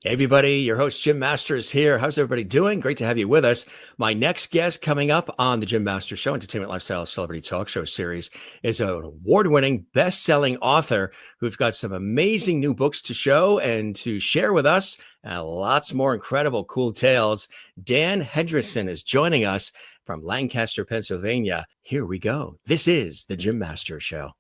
Hey everybody, your host Jim Masters here. How's everybody doing? Great to have you with us. My next guest coming up on the Jim Masters Show, Entertainment Lifestyle Celebrity Talk Show series, is an award-winning, best-selling author who's got some amazing new books to show and to share with us, and lots more incredible, cool tales. Dan Hendrickson is joining us from Lancaster, Pennsylvania. Here we go. This is the Jim Masters Show.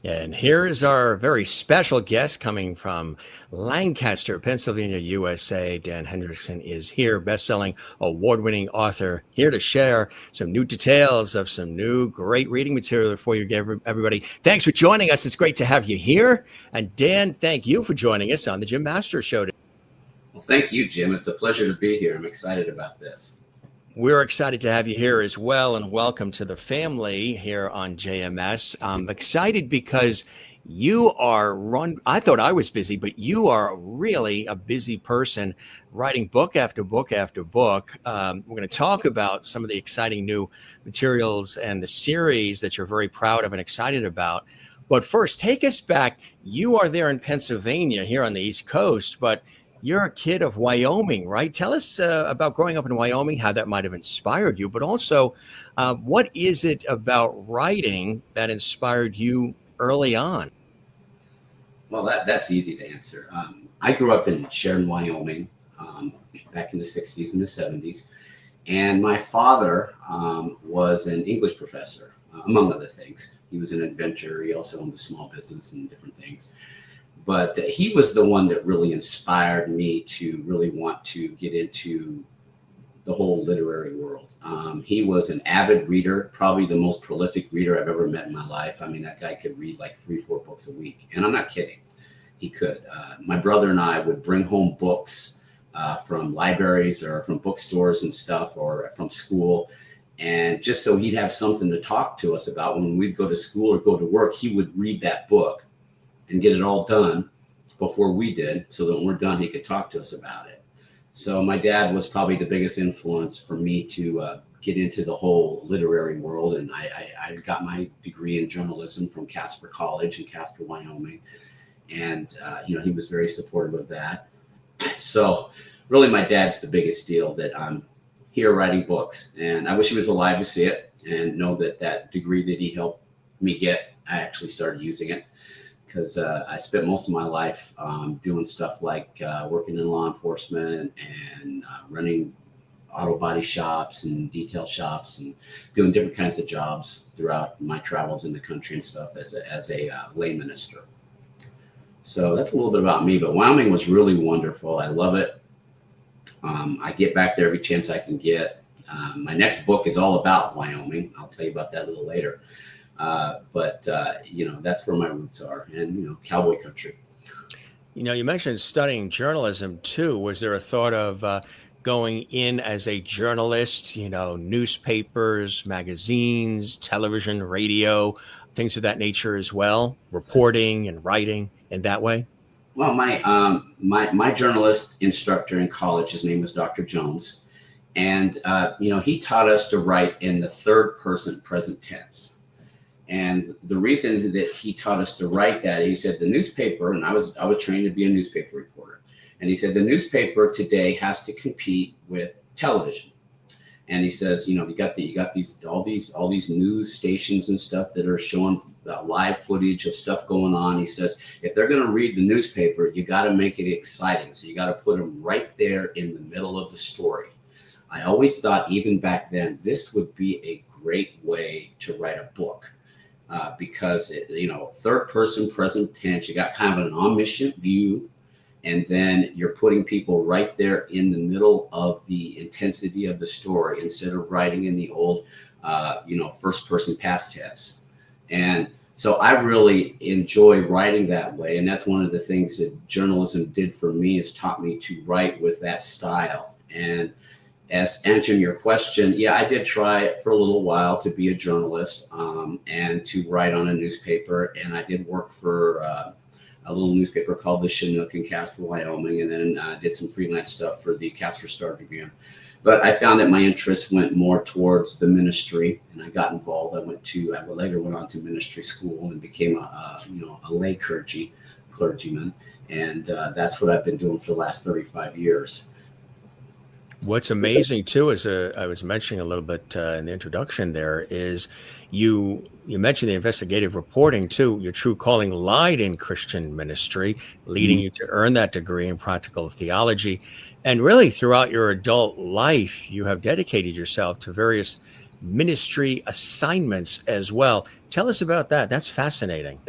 And here is our very special guest coming from Lancaster, Pennsylvania, USA. Dan Hendrickson is here, best-selling, award-winning author, here to share some new details of some new great reading material for you, everybody. Thanks for joining us. It's great to have you here. And Dan, thank you for joining us on the Jim Masters Show. Well, thank you, Jim. It's a pleasure to be here. I'm excited about this. We're excited to have you here as well, and welcome to the family here on JMS. I'm excited because you are I thought I was busy, but you are really a busy person, writing book after book after book. We're going to talk about some of the exciting new materials and the series that you're very proud of and excited about. But first, take us back. You are there in Pennsylvania, here on the East Coast, but you're a kid of Wyoming, right? Tell us about growing up in Wyoming, how that might have inspired you, but also what is it about writing that inspired you early on? Well, that's easy to answer. I grew up in Sheridan, Wyoming, back in the 60s and the 70s. And my father was an English professor, among other things. He was an inventor. He also owned a small business and different things. But he was the one that really inspired me to really want to get into the whole literary world. He was an avid reader, probably the most prolific reader I've ever met in my life. I mean, that guy could read like 3-4 books a week. And I'm not kidding. He could. My brother and I would bring home books from libraries or from bookstores and stuff, or from school. And just so he'd have something to talk to us about when we'd go to school or go to work, he would read that book and get it all done before we did, so that when we're done, he could talk to us about it. So my dad was probably the biggest influence for me to get into the whole literary world. And I got my degree in journalism from Casper College in Casper, Wyoming. And, he was very supportive of that. So really, my dad's the biggest deal, that I'm here writing books. And I wish he was alive to see it and know that degree that he helped me get, I actually started using it. Because I spent most of my life doing stuff like working in law enforcement and running auto body shops and detail shops and doing different kinds of jobs throughout my travels in the country and stuff as a lay minister. So that's a little bit about me. But Wyoming was really wonderful. I love it. I get back there every chance I can get. My next book is all about Wyoming. I'll tell you about that a little later. But that's where my roots are, and, cowboy country. You mentioned studying journalism too. Was there a thought of going in as a journalist, newspapers, magazines, television, radio, things of that nature as well, reporting and writing in that way? Well, my journalist instructor in college, his name was Dr. Jones. And, he taught us to write in the third person present tense. And the reason that he taught us to write that, he said the newspaper, and I was trained to be a newspaper reporter. And he said the newspaper today has to compete with television. And he says, you got all these news stations and stuff that are showing live footage of stuff going on. He says, if they're going to read the newspaper, you got to make it exciting. So you got to put them right there in the middle of the story. I always thought, even back then, this would be a great way to write a book. Because, third person present tense, you got kind of an omniscient view, and then you're putting people right there in the middle of the intensity of the story instead of writing in the old, first person past tense. And So I really enjoy writing that way. And that's one of the things that journalism did for me, is taught me to write with that style. And as answering your question, yeah, I did try for a little while to be a journalist, and to write on a newspaper. And I did work for a little newspaper called the Chinook in Casper, Wyoming, and then did some freelance stuff for the Casper Star Tribune. But I found that my interest went more towards the ministry, and I got involved. I later went on to ministry school and became a lay clergyman, and that's what I've been doing for the last 35 years. What's amazing too, as I was mentioning a little bit in the introduction, there is you mentioned the investigative reporting too. Your true calling lied in Christian ministry, leading you to earn that degree in practical theology. And really, throughout your adult life, you have dedicated yourself to various ministry assignments as well. Tell us about that. That's fascinating.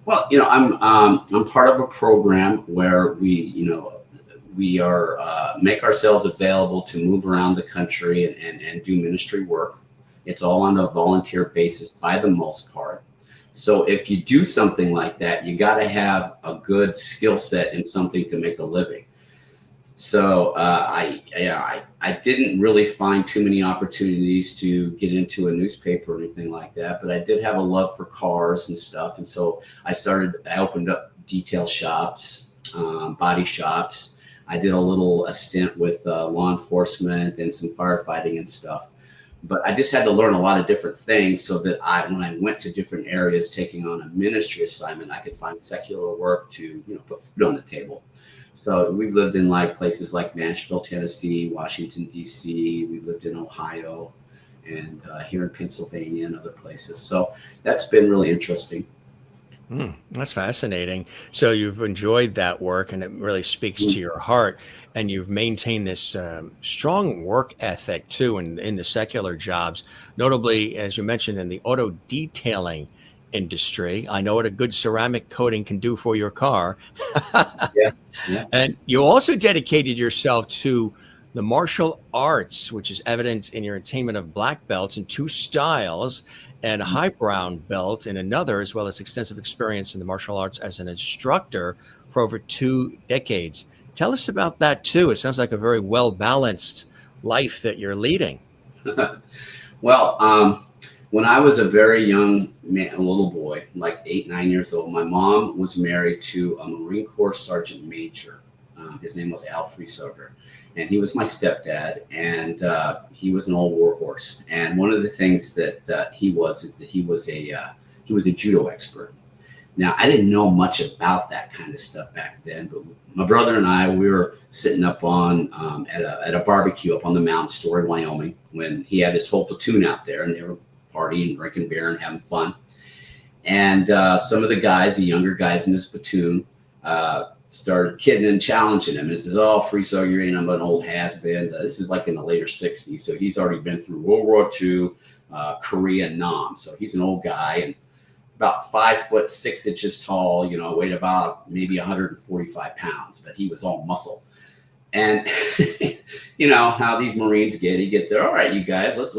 Well, I'm part of a program where we are make ourselves available to move around the country and do ministry work. It's all on a volunteer basis by the most part. So if you do something like that, you got to have a good skill set and something to make a living. So I didn't really find too many opportunities to get into a newspaper or anything like that, but I did have a love for cars and stuff. And so I opened up detail shops, body shops. I did a stint with law enforcement and some firefighting and stuff. But I just had to learn a lot of different things so that when I went to different areas taking on a ministry assignment, I could find secular work to put food on the table. So we've lived in places like Nashville, Tennessee, Washington, D.C. We've lived in Ohio and here in Pennsylvania and other places. So that's been really interesting. That's fascinating. So you've enjoyed that work, and it really speaks to your heart. And you've maintained this strong work ethic too in the secular jobs, notably, as you mentioned, in the auto detailing industry. I know what a good ceramic coating can do for your car. Yeah. And you also dedicated yourself to the martial arts, which is evident in your attainment of black belts in 2 styles and a high brown belt in another, as well as extensive experience in the martial arts as an instructor for over 2 decades. Tell us about that too. It sounds like a very well-balanced life that you're leading. Well, when I was a very young man, a little boy, like 8, 9 years old, my mom was married to a Marine Corps Sergeant Major. His name was Al Freesoger, and he was my stepdad, and he was an old war horse. And one of the things that he was a judo expert. Now, I didn't know much about that kind of stuff back then, but my brother and I, we were sitting up on at a barbecue up on the mountain store in Wyoming when he had his whole platoon out there, and they were partying, drinking beer, and having fun. And some of the guys, the younger guys in his platoon, started kidding and challenging him. And says, "Oh, Freesoger, you ain't an old has-been." This is like in the later 60s, so he's already been through World War II, Korea, and Nam. So he's an old guy and about 5'6" tall. Weighed about maybe 145 pounds, but he was all muscle. And how these Marines get. He gets there. "All right, you guys, we'll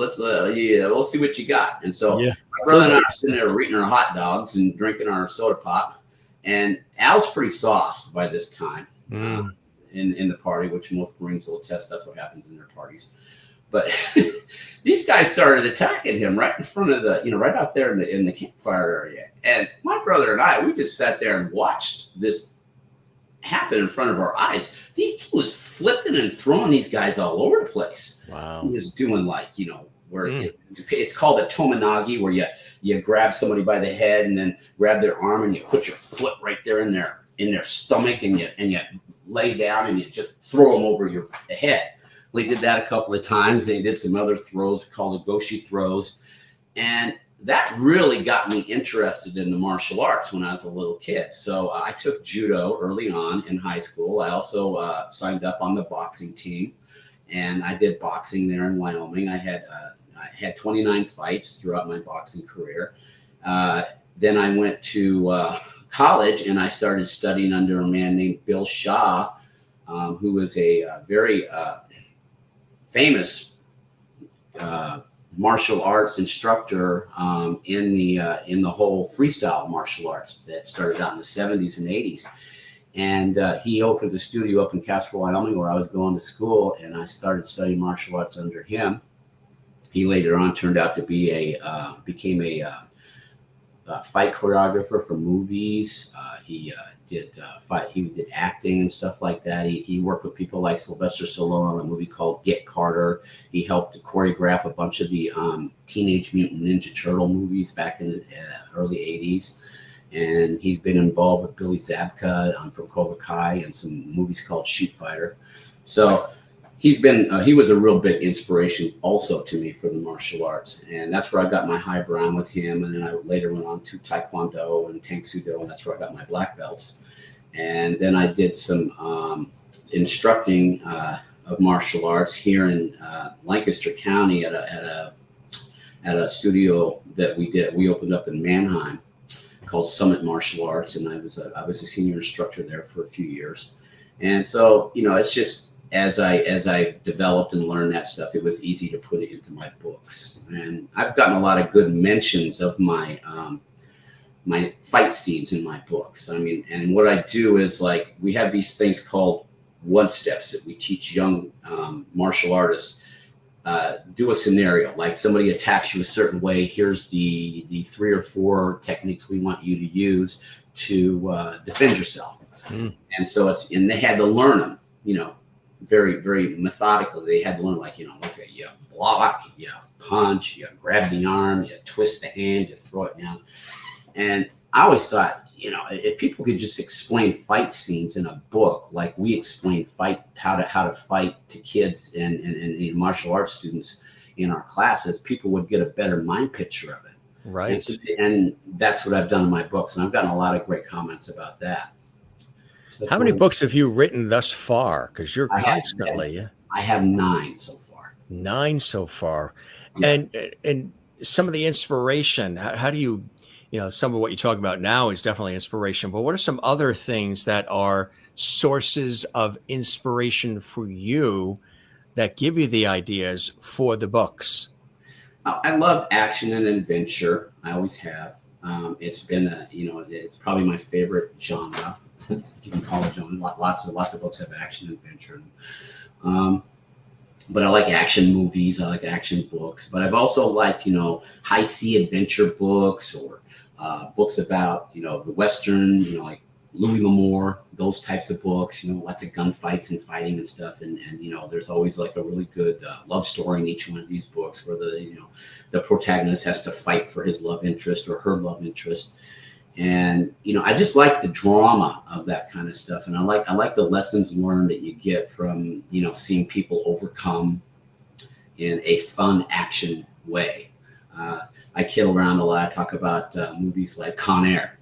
see what you got." And so my brother and I are sitting there eating our hot dogs and drinking our soda pop. And Al's pretty sauced by this time in the party, which most Marines will attest. That's what happens in their parties. But these guys started attacking him right in front of right out there in the campfire area. And my brother and I, we just sat there and watched this happen in front of our eyes. He was flipping and throwing these guys all over the place. Wow. He was doing where it's called a tomonagi, where you grab somebody by the head and then grab their arm and you put your foot right there in their stomach and you lay down and you just throw them over your head. We did that a couple of times. They did some other throws called goshi throws, and that really got me interested in the martial arts when I was a little kid. So I took judo early on in high school. I also signed up on the boxing team, and I did boxing there in Wyoming. I had 29 fights throughout my boxing career. Then I went to college, and I started studying under a man named Bill Shaw, who was a very famous martial arts instructor in the whole freestyle martial arts that started out in the 70s and 80s. And he opened a studio up in Casper, Wyoming, where I was going to school, and I started studying martial arts under him. He later on turned out to be became a fight choreographer for movies. He did acting and stuff like that. He worked with people like Sylvester Stallone on a movie called Get Carter. He helped choreograph a bunch of the Teenage Mutant Ninja Turtle movies back in the early 80s. And he's been involved with Billy Zabka from Cobra Kai and some movies called Shoot Fighter. So he was a real big inspiration also to me for the martial arts. And that's where I got my high brown with him. And then I later went on to Taekwondo and Tang Soo Do, and that's where I got my black belts. And then I did some instructing of martial arts here in Lancaster County at a studio that we opened up in Mannheim called Summit Martial Arts, and I was a senior instructor there for a few years. And so, it's just as I developed and learned that stuff, it was easy to put it into my books. And I've gotten a lot of good mentions of my my fight scenes in my books. I mean, and what I do is, like, we have these things called one steps that we teach young martial artists. Do a scenario, like somebody attacks you a certain way. Here's the 3 or 4 techniques we want you to use to defend yourself. And so and they had to learn them, very, very methodically. They had to learn, like, okay, you block, you punch, you grab the arm, you twist the hand, you throw it down. And I always thought, if people could just explain fight scenes in a book, like we explain how to fight to kids and martial arts students in our classes, people would get a better mind picture of it. Right. And that's what I've done in my books, and I've gotten a lot of great comments about that. So how many books have you written thus far? Because you're constantly. I have 9 so far. 9 so far. Yeah. And some of the inspiration, how do you, some of what you talk about now is definitely inspiration, but what are some other things that are sources of inspiration for you that give you the ideas for the books? I love action and adventure. I always have. It's been it's probably my favorite genre, if you can call it genre. Lots of books have action and adventure. But I like action movies. I like action books. But I've also liked, high sea adventure books, or books about, the Western, like Louis L'Amour, those types of books, lots of gunfights and fighting and stuff. And there's always like a really good love story in each one of these books where the protagonist has to fight for his love interest or her love interest. And, I just like the drama of that kind of stuff. And I like the lessons learned that you get from, seeing people overcome in a fun action way. I kid around a lot. I talk about movies like Con Air,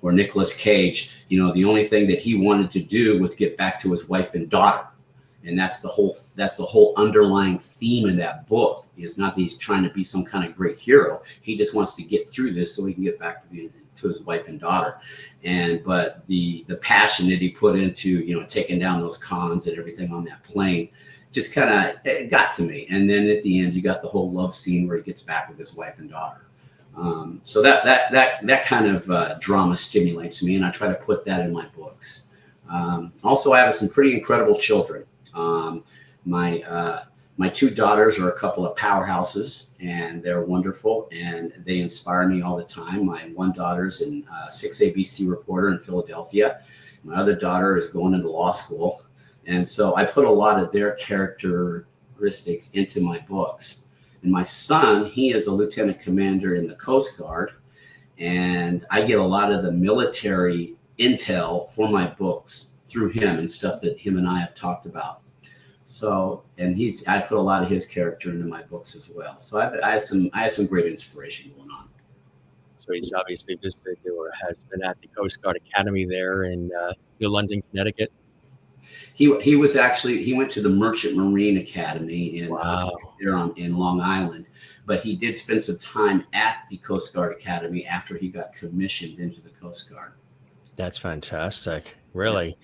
where Nicolas Cage, the only thing that he wanted to do was get back to his wife and daughter. And that's the whole underlying theme in that book, is not that he's trying to be some kind of great hero. He just wants to get through this so he can get back to his wife and daughter. But the passion that he put into, taking down those cons and everything on that plane just kind of got to me. And then at the end, you got the whole love scene where he gets back with his wife and daughter. So that kind of drama stimulates me, and I try to put that in my books. Also, I have some pretty incredible children. My 2 daughters are a couple of powerhouses, and they're wonderful, and they inspire me all the time. My one daughter's a 6 ABC reporter in Philadelphia. My other daughter is going into law school. And so I put a lot of their characteristics into my books. And my son, he is a lieutenant commander in the Coast Guard, and I get a lot of the military intel for my books through him and stuff that him and I have talked about. So, and I put a lot of his character into my books as well. So I have some great inspiration going on. So he's obviously visited or has been at the Coast Guard Academy there in New London, Connecticut. He went to the Merchant Marine Academy in Long Island, but he did spend some time at the Coast Guard Academy after he got commissioned into the Coast Guard. That's fantastic. Really.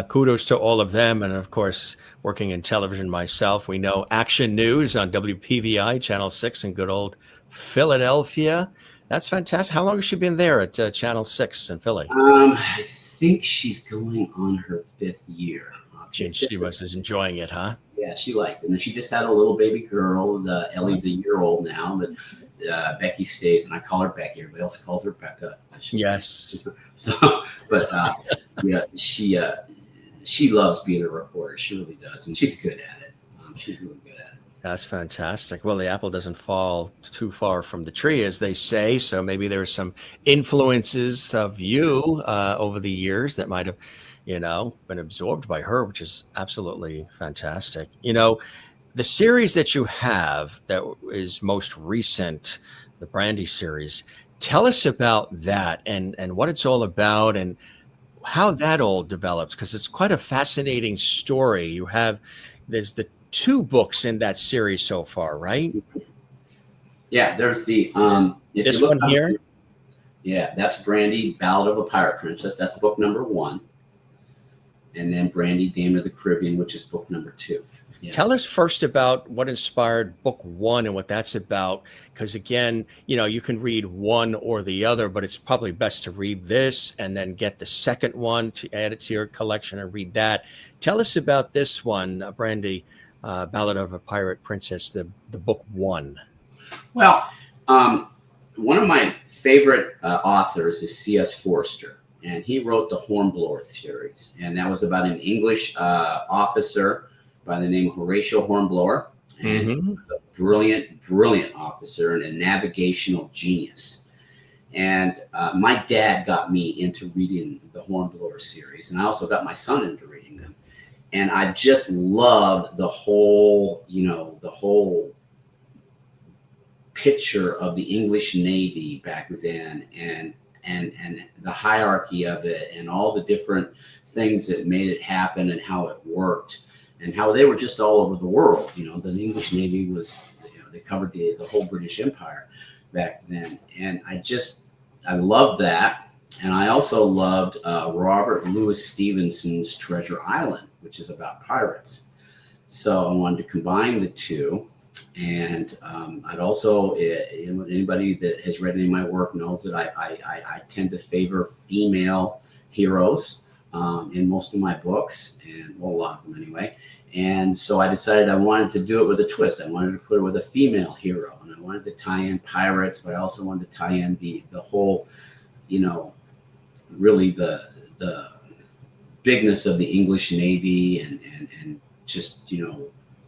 Kudos to all of them. And of course, working in television myself, we know Action News on WPVI, Channel 6 in good old Philadelphia. That's fantastic. How long has she been there at Channel 6 in Philly? I think she's going on her 5th year. She was enjoying it, huh? Yeah, she likes it. And she just had a little baby girl. Ellie's a year old now, but Becky stays, and I call her Becky. Everybody else calls her Becca. Yes. So, but yeah, she loves being a reporter. She really does, and she's good at it. She's really good at it. That's fantastic. Well, the apple doesn't fall too far from the tree, as they say. So maybe there are some influences of you over the years that might have, been absorbed by her, which is absolutely fantastic. The series that you have that is most recent, the Brandy series, tell us about that and what it's all about and how that all developed, because it's quite a fascinating story. There's the 2 books in that series so far, right? Yeah, there's the this one here. Yeah, that's Brandy, Ballad of a Pirate Princess. That's book number 1. And then Brandy, Dame of the Caribbean, which is book number 2. Yeah. Tell us first about what inspired book 1 and what that's about. Because again, you can read one or the other, but it's probably best to read this and then get the second one to add it to your collection and read that. Tell us about this one, Brandy, Ballad of a Pirate Princess, the book 1. Well, one of my favorite authors is C.S. Forster, and he wrote the Hornblower series, and that was about an English officer by the name of Horatio Hornblower, and he was a brilliant officer and a navigational genius. And my dad got me into reading the Hornblower series, and I also got my son into reading them. And I just love the whole picture of the English Navy back then, and the hierarchy of it, and all the different things that made it happen, and how it worked, and how they were just all over the world. The English Navy was, they covered the whole British Empire back then. And I loved that. And I also loved Robert Louis Stevenson's Treasure Island, which is about pirates. So I wanted to combine the 2. And I'd also, anybody that has read any of my work knows that I tend to favor female heroes in most of my books, and a lot of them anyway. And so I decided I wanted to do it with a twist. I wanted to put it with a female hero, and I wanted to tie in pirates, but I also wanted to tie in the whole, really the bigness of the English Navy, and just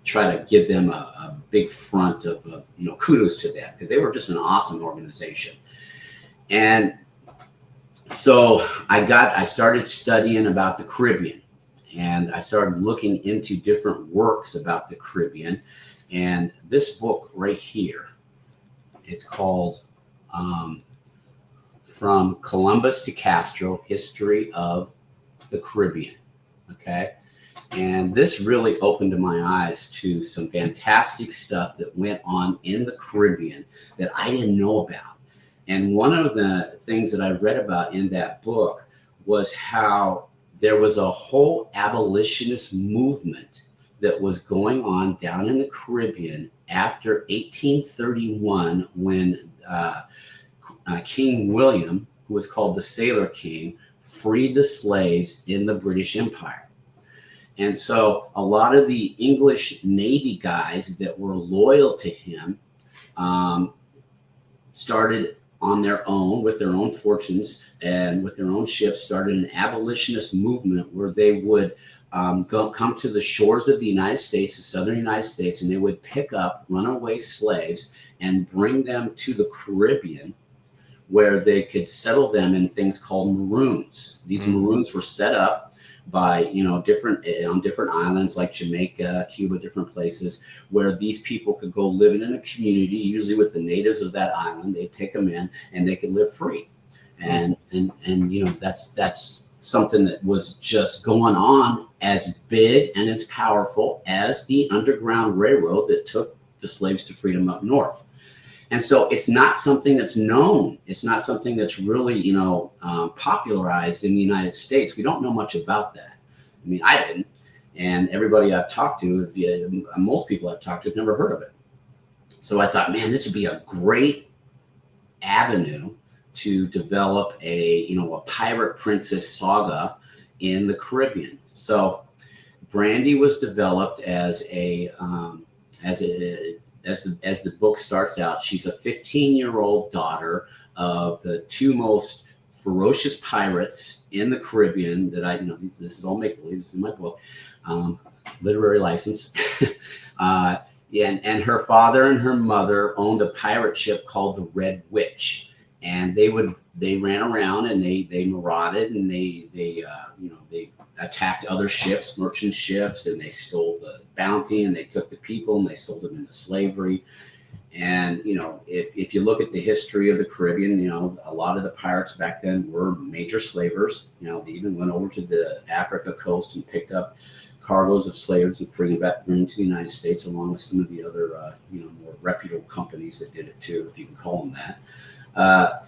try to give them a big front of kudos to them, because they were just an awesome organization. And so I started studying about the Caribbean, and I started looking into different works about the Caribbean. And this book right here, it's called From Columbus to Castro, History of the Caribbean. Okay. And this really opened my eyes to some fantastic stuff that went on in the Caribbean that I didn't know about. And one of the things that I read about in that book was how there was a whole abolitionist movement that was going on down in the Caribbean after 1831, when King William, who was called the Sailor King, freed the slaves in the British Empire. And so a lot of the English Navy guys that were loyal to him started on their own, with their own fortunes and with their own ships, started an abolitionist movement where they would come to the shores of the United States, the southern United States, and they would pick up runaway slaves and bring them to the Caribbean, where they could settle them in things called maroons. These maroons were set up by different islands like Jamaica, Cuba, different places, where these people could go live in a community, usually with the natives of that island. They'd take them in, and they could live free. And that's something that was just going on, as big and as powerful as the Underground Railroad that took the slaves to freedom up north. And so it's not something that's known. It's not something that's really, popularized in the United States. We don't know much about that. I mean, I didn't. And everybody I've talked to, most people I've talked to have never heard of it. So I thought, man, this would be a great avenue to develop a Pirate Princess Saga in the Caribbean. So Brandy was developed as the book starts out. She's a 15-year-old daughter of the two most ferocious pirates in the Caribbean that this is all make-believe. This is in my book, literary license. And her father and her mother owned a pirate ship called the Red Witch, and they ran around and they marauded, and they attacked other ships, merchant ships, and they stole the bounty, and they took the people and they sold them into slavery. And if you look at the history of the Caribbean, a lot of the pirates back then were major slavers. They even went over to the Africa coast and picked up cargoes of slaves and bring them to the United States, along with some of the other more reputable companies that did it too, if you can call them that.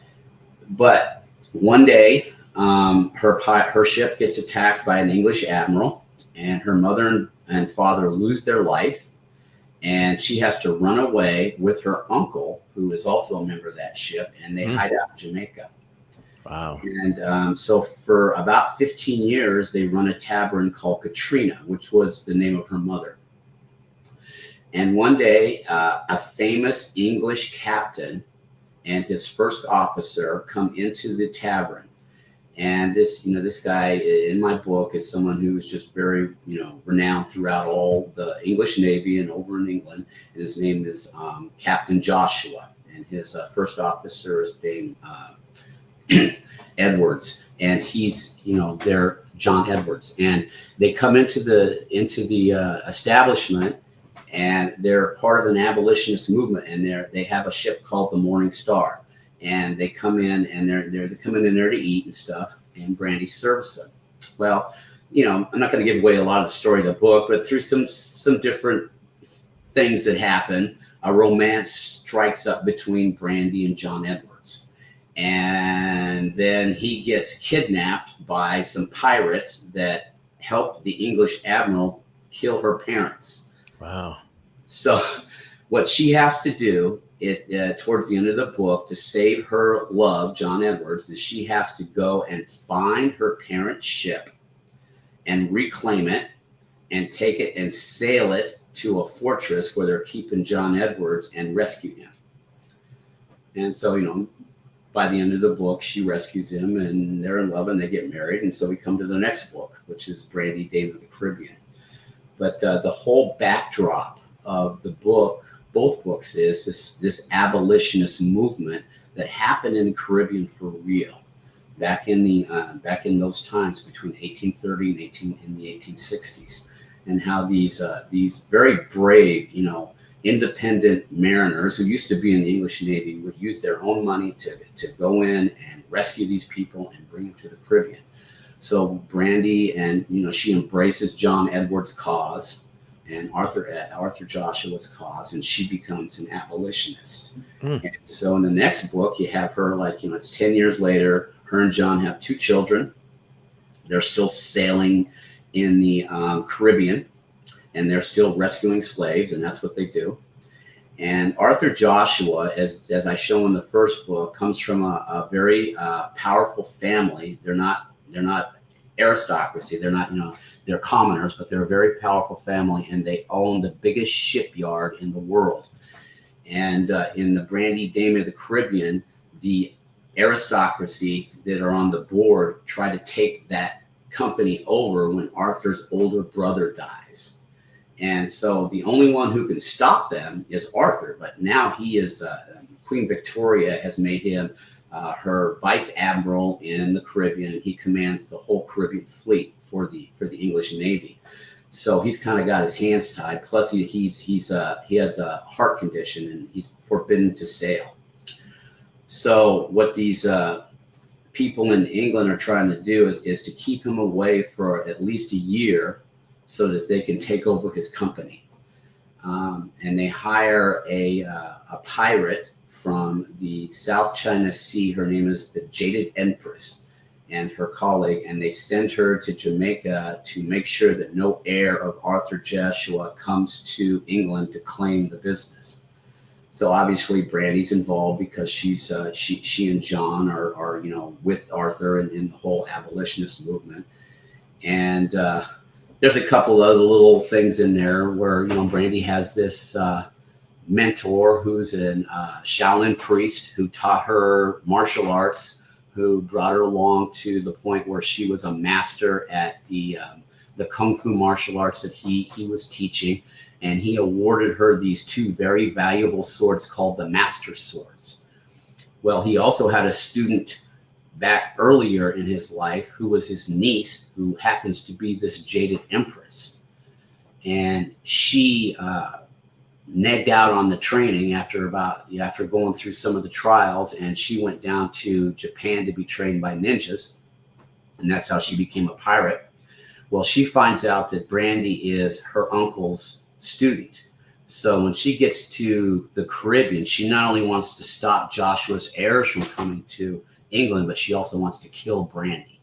But one day, her ship gets attacked by an English admiral, and her mother and father lose their life, and she has to run away with her uncle, who is also a member of that ship, and they hide out in Jamaica. Wow. And so for about 15 years, they run a tavern called Katrina, which was the name of her mother. And one day, a famous English captain and his first officer come into the tavern. And this guy in my book is someone who is just very, renowned throughout all the English Navy and over in England. And his name is Captain Joshua. And his first officer is named Edwards. And he's, they're John Edwards. And they come into the establishment, and they're part of an abolitionist movement. And they have a ship called the Morning Star. And they come in, and they're coming in there to eat and stuff, and Brandy serves them. Well, I'm not going to give away a lot of the story of the book, but through some different things that happen, a romance strikes up between Brandy and John Edwards. And then he gets kidnapped by some pirates that helped the English admiral kill her parents. Wow. So what she has to do towards the end of the book, to save her love, John Edwards, is she has to go and find her parents' ship and reclaim it and take it and sail it to a fortress where they're keeping John Edwards and rescue him. And so, by the end of the book, she rescues him, and they're in love, and they get married. And so we come to the next book, which is Brandy, Dame of the Caribbean. But the whole backdrop of the book, both books, is this abolitionist movement that happened in the Caribbean for real back in those times between 1830 and the 1860s, and how these very brave, independent mariners who used to be in the English Navy would use their own money to go in and rescue these people and bring them to the Caribbean. So Brandy, and she embraces John Edwards' cause and Arthur Joshua's cause, and she becomes an abolitionist. And so in the next book, you have her, it's 10 years later. Her and John have two children. They're still sailing in the Caribbean, and they're still rescuing slaves, and that's what they do. And Arthur Joshua, as I show in the first book, comes from a very powerful family. They're not aristocracy. They're not, they're commoners, but they're a very powerful family, and they own the biggest shipyard in the world. And in the Brandy, Dame of the Caribbean, the aristocracy that are on the board try to take that company over when Arthur's older brother dies. And so the only one who can stop them is Arthur, but now he is, Queen Victoria has made him her vice admiral in the Caribbean. He commands the whole Caribbean fleet for the English Navy. So he's kind of got his hands tied. Plus he has a heart condition, and he's forbidden to sail. So what these people in England are trying to do is to keep him away for at least a year, so that they can take over his company. and they hire a pirate from the South China Sea. Her name is the Jaded Empress, and her colleague, and they send her to Jamaica to make sure that no heir of Arthur Joshua comes to England to claim the business. So obviously Brandy's involved because she and John are with Arthur in the whole abolitionist movement. And there's a couple other little things in there where Brandy has this mentor who's a Shaolin priest who taught her martial arts, who brought her along to the point where she was a master at the kung fu martial arts that he was teaching. And he awarded her these two very valuable swords called the Master Swords. Well, he also had a student back earlier in his life who was his niece, who happens to be this Jaded Empress. And she negged out on the training after going through some of the trials, and she went down to Japan to be trained by ninjas. And that's how she became a pirate. Well, she finds out that Brandy is her uncle's student. So when she gets to the Caribbean, she not only wants to stop Joshua's heirs from coming to England, but she also wants to kill Brandy.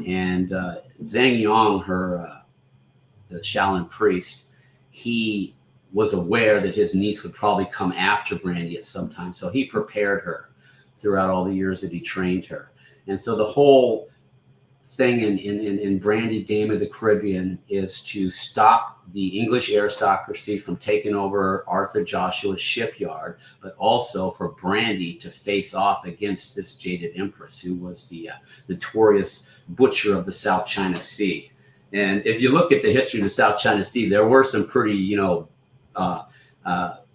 And Zhang Yong, the Shaolin priest, he was aware that his niece would probably come after Brandy at some time. So he prepared her throughout all the years that he trained her. And so the whole thing in Brandy, Dame of the Caribbean, is to stop the English aristocracy from taking over Arthur Joshua's shipyard, but also for Brandy to face off against this Jaded Empress, who was the notorious butcher of the South China Sea. And if you look at the history of the South China Sea, there were some pretty,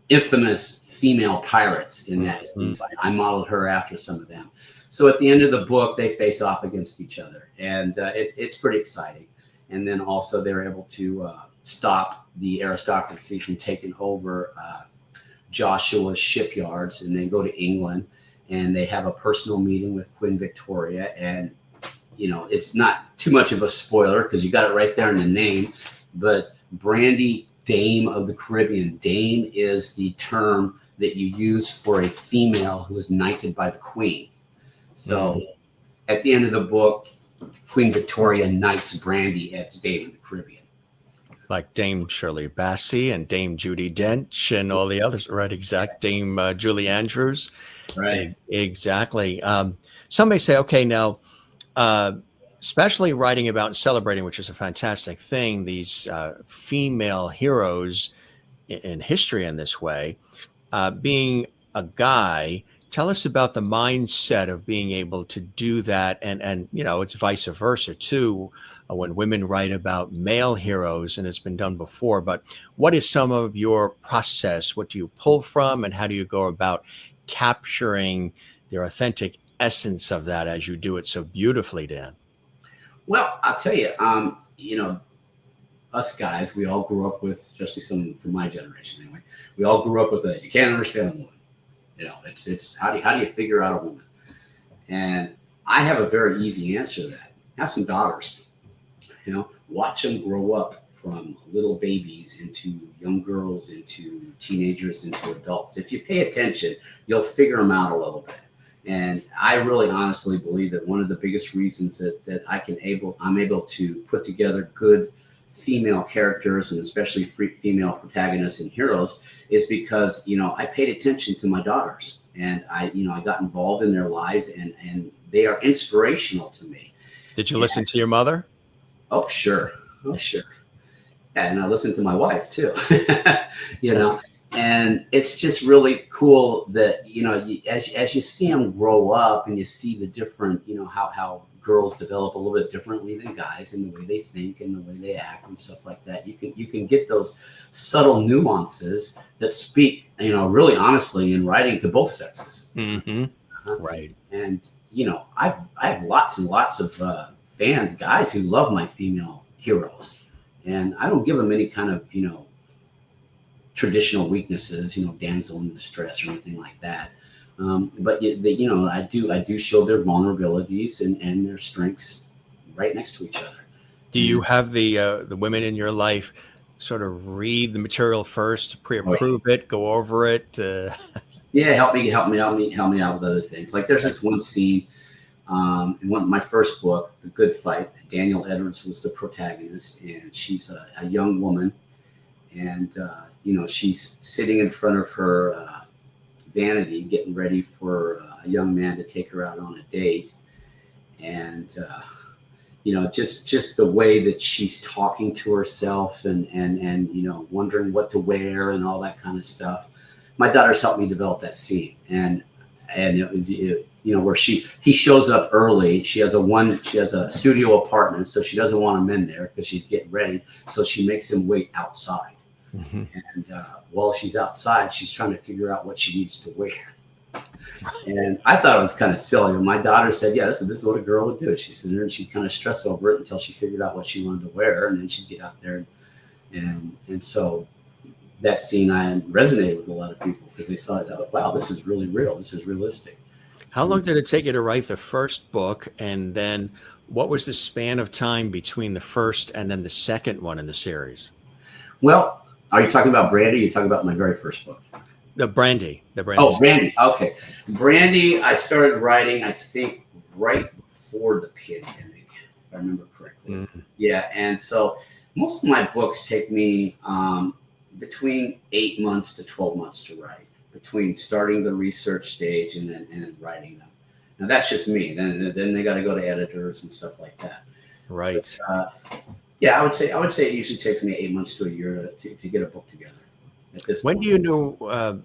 infamous female pirates in that sea. I modeled her after some of them. So at the end of the book, they face off against each other, and it's pretty exciting. And then also they're able to stop the aristocracy from taking over Joshua's shipyards, and they go to England, and they have a personal meeting with Queen Victoria. And it's not too much of a spoiler because you got it right there in the name, but Brandy, Dame of the Caribbean. Dame is the term that you use for a female who is knighted by the Queen. So at the end of the book, Queen Victoria knights Brandy as Dame of the Caribbean. Like Dame Shirley Bassey and Dame Judi Dench and all the others, right? Dame Julie Andrews. Right. Exactly. Some may say, okay, now, especially writing about and celebrating, which is a fantastic thing, these female heroes in history in this way, being a guy, tell us about the mindset of being able to do that. And it's vice versa too, when women write about male heroes, and it's been done before. But what is some of your process? What do you pull from, and how do you go about capturing the authentic essence of that as you do it so beautifully, Dan? Well, I'll tell you, us guys, we all grew up with, especially some from my generation anyway, we all grew up with you can't understand a woman. It's how do you figure out a woman? And I have a very easy answer to that. Have some daughters. Watch them grow up from little babies into young girls, into teenagers, into adults. If you pay attention, you'll figure them out a little bit. And I really honestly believe that one of the biggest reasons that I'm able to put together good female characters, and especially female protagonists and heroes, is because I paid attention to my daughters, and I got involved in their lives, and they are inspirational to me. Did you listen to your mother? Oh sure. And I listen to my wife too. And it's just really cool that as you see them grow up, and you see the different how girls develop a little bit differently than guys in the way they think and the way they act and stuff like that. You can get those subtle nuances that speak really honestly in writing to both sexes. Right. And I have lots and lots of fans, guys who love my female heroes, and I don't give them any kind of traditional weaknesses, damsel in distress or anything like that. But I do show their vulnerabilities and their strengths right next to each other. Do you have the women in your life sort of read the material first, Oh, yeah. pre-approve it, go over it? Yeah, help me out with other things. Like there's this one scene in my first book, The Good Fight. Daniel Edwards was the protagonist, and she's a young woman, and she's sitting in front of her vanity, getting ready for a young man to take her out on a date, and just the way that she's talking to herself and wondering what to wear and all that kind of stuff. My daughter's helped me develop that scene, and it was where he shows up early. She has a studio apartment, so she doesn't want him in there because she's getting ready. So she makes him wait outside, Mm-hmm. and while she's outside, she's trying to figure out what she needs to wear. And I thought it was kind of silly. But my daughter said, "Yeah, this is what a girl would do." She'd sit there and she'd kind of stress over it until she figured out what she wanted to wear, and then she'd get out there, and so that scene I resonated with a lot of people because they saw it. Wow, this is really real. This is realistic. How long did it take you to write the first book? And then what was the span of time between the first and then the second one in the series? Well, are you talking about Brandy? Or are you talking about my very first book? The Brandy. Oh, Brandy. Okay. Brandy, I started writing, I think, right before the pandemic, if I remember correctly. Mm-hmm. Yeah. And so most of my books take me between 8 months to 12 months to write, between starting the research stage and then writing them. Now, that's just me. Then they got to go to editors and stuff like that. Right. But, yeah, I would say it usually takes me 8 months to a year to get a book together. At this When point. do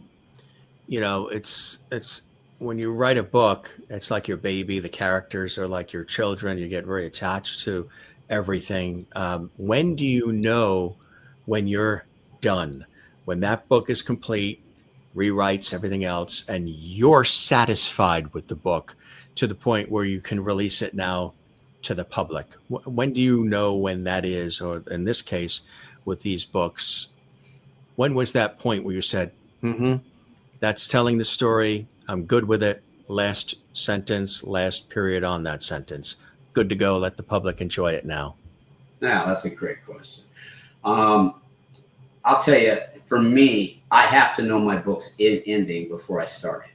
you know, it's when you write a book, it's like your baby. The characters are like your children. You get very attached to everything. When do you know when you're done? When that book is complete, rewrites everything else, and you're satisfied with the book to the point where you can release it now to the public? When do you know when that is? Or in this case, with these books, when was that point where you said, that's telling the story, I'm good with it, last sentence, last period on that sentence, good to go, let the public enjoy it now? Now, that's a great question. I'll tell you, for me, I have to know my book's ending before I start it.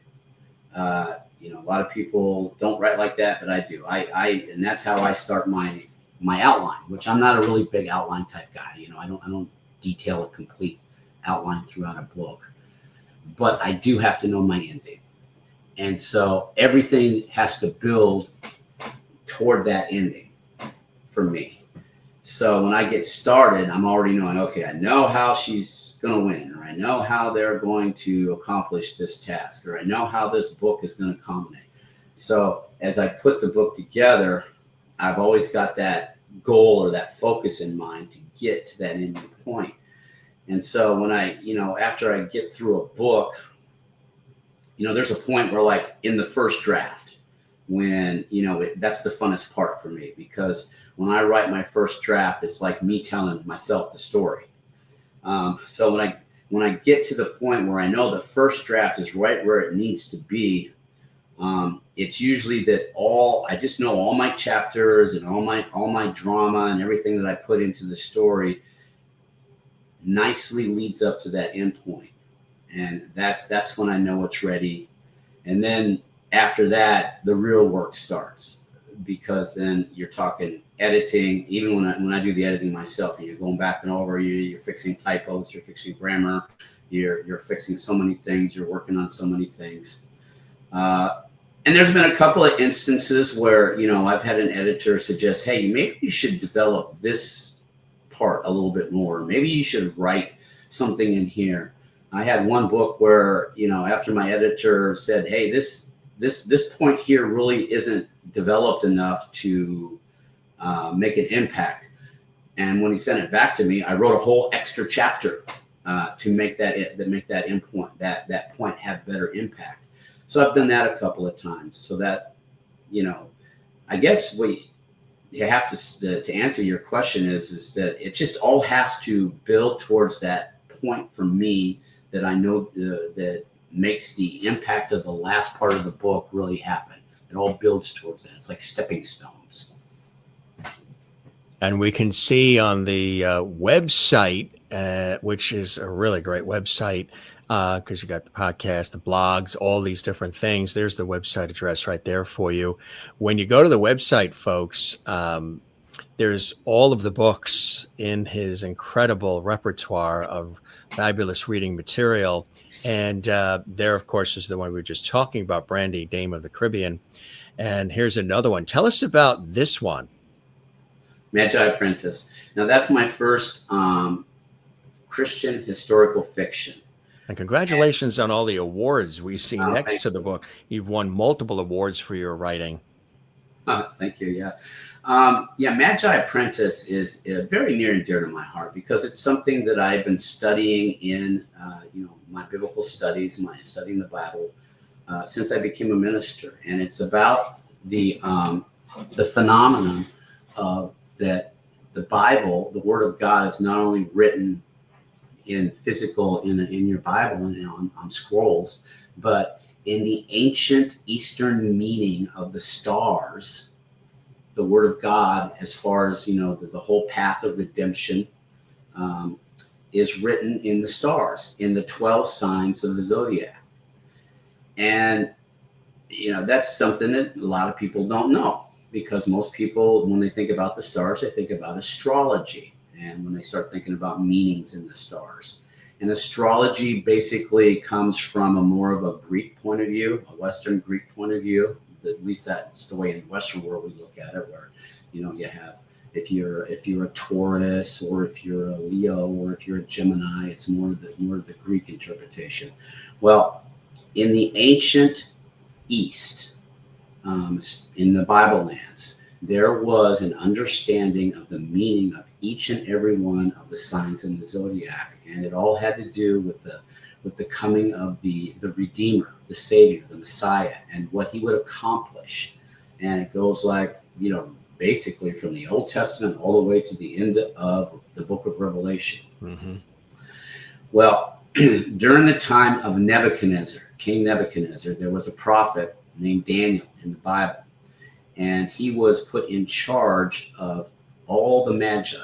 A lot of people don't write like that, but I do. And that's how I start my outline, which I'm not a really big outline type guy. I don't detail a complete outline throughout a book, but I do have to know my ending. And so everything has to build toward that ending for me. So when I get started, I'm already knowing, okay, I know how she's going to win, or I know how they're going to accomplish this task, or I know how this book is going to culminate. So as I put the book together, I've always got that goal or that focus in mind to get to that ending point. And so when after I get through a book, there's a point where, like, in the first draft, when, that's the funnest part for me, because when I write my first draft, it's like me telling myself the story. So when I get to the point where I know the first draft is right where it needs to be, it's usually that I just know all my chapters and all my drama and everything that I put into the story nicely leads up to that end point. And that's when I know it's ready. And then after that, the real work starts, because then you're talking editing. Even when I do the editing myself, you're going back and over, you're fixing typos, you're fixing grammar, you're fixing so many things, you're working on so many things. And there's been a couple of instances where, I've had an editor suggest, hey, maybe you should develop this part a little bit more. Maybe you should write something in here. I had one book where, after my editor said, hey, this point here really isn't developed enough to make an impact. And when he sent it back to me, I wrote a whole extra chapter to make that end point, that point have better impact. So I've done that a couple of times. So that, I guess you have to answer your question is that it just all has to build towards that point for me that I know that makes the impact of the last part of the book really happen. It all builds towards that. It's like stepping stones. And we can see on the website which is a really great website because you got the podcast, the blogs, all these different things. There's the website address right there for you. When you go to the website, folks, there's all of the books in his incredible repertoire of fabulous reading material. And there, of course, is the one we were just talking about, Brandy, Dame of the Caribbean. And here's another one. Tell us about this one. Magi Apprentice. Now, that's my first Christian historical fiction. And congratulations on all the awards we see next to the book. You've won multiple awards for your writing. Thank you. Yeah. Magi Apprentice is very near and dear to my heart because it's something that I've been studying in, my biblical studies, my studying the Bible since I became a minister, and it's about the phenomenon of that the Bible, the Word of God, is not only written in physical in your Bible and on scrolls, but in the ancient Eastern meaning of the stars. The Word of God, as far as the whole path of redemption, is written in the stars, in the 12 signs of the zodiac, and that's something that a lot of people don't know, because most people, when they think about the stars, they think about astrology, and when they start thinking about meanings in the stars. And astrology basically comes from a more of a Greek point of view, a Western Greek point of view. At least that's the way in the Western world we look at it, where you have, if you're a Taurus, or if you're a Leo, or if you're a Gemini, it's more of the Greek interpretation. Well, in the ancient East, in the Bible lands, there was an understanding of the meaning of each and every one of the signs in the zodiac, and it all had to do with the coming of the Redeemer, the Savior, the Messiah, and what he would accomplish. And it goes like, basically from the Old Testament all the way to the end of the book of Revelation. Mm-hmm. Well, during the time of Nebuchadnezzar, King Nebuchadnezzar, there was a prophet named Daniel in the Bible, and he was put in charge of all the Magi.